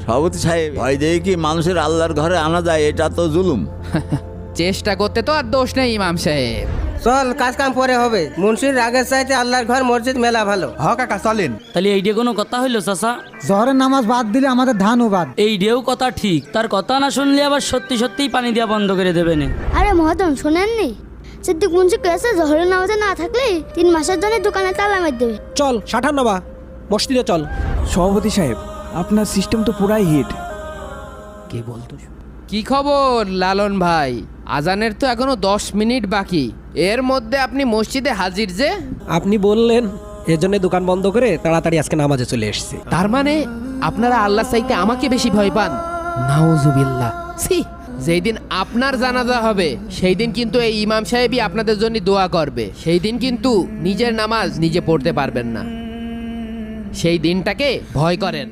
সভাপতি সাহেব, ভয় দিয়ে কি মানুষের আল্লাহর ঘরে আনা যায়? এটা তো জুলুম। চেষ্টা করতে তো আর দোষ নেই ইমাম সাহেব। চল, কাজ কাম পরে হবে। মুন্সির রাগের চাইতে আল্লাহর ঘর মসজিদ মেলা ভালো। হ কাকা চলেন। তাহলে এইটা কোনো কথা হইলো চাচা? জহরের নামাজ বাদ দিলে আমাদের ধানও বাদ। এইটাও কথা ঠিক, তার কথা না শুনলে আবার সত্যি সত্যিই পানি দেওয়া বন্ধ করে দেবে না। আরে মহাদম শোনেননি, সিদ্দিক মুন্সি কেসে জহরের নামাজে না থাকলে 3 মাসের জন্য দোকানে তালা মেরে দেবে। চল 57 মসজিদে চল। সভাপতি সাহেব, আপনার সিস্টেম তো পুরাই হিট। কে বলতো? কি খবর লালন ভাই? আজানের তো এখনো 10 মিনিট বাকি, এর মধ্যে আপনি মসজিদে হাজির যে? আপনি বললেন, এজন্য দোকান বন্ধ করে তাড়াতাড়ি আজকে নামাজে চলে এসেছি। তার মানে আপনারা আল্লাহ চাইতে আমাকে বেশি ভয় পান? নাউজুবিল্লাহ। ছি, যেই দিন আপনার জানাজা হবে সেই দিন কিন্তু এই ইমাম সাহেবই আপনাদের জন্য দোয়া করবে। সেই দিন কিন্তু নিজের নামাজ নিজে পড়তে পারবেন না। সেই দিনটাকে ভয় করেন।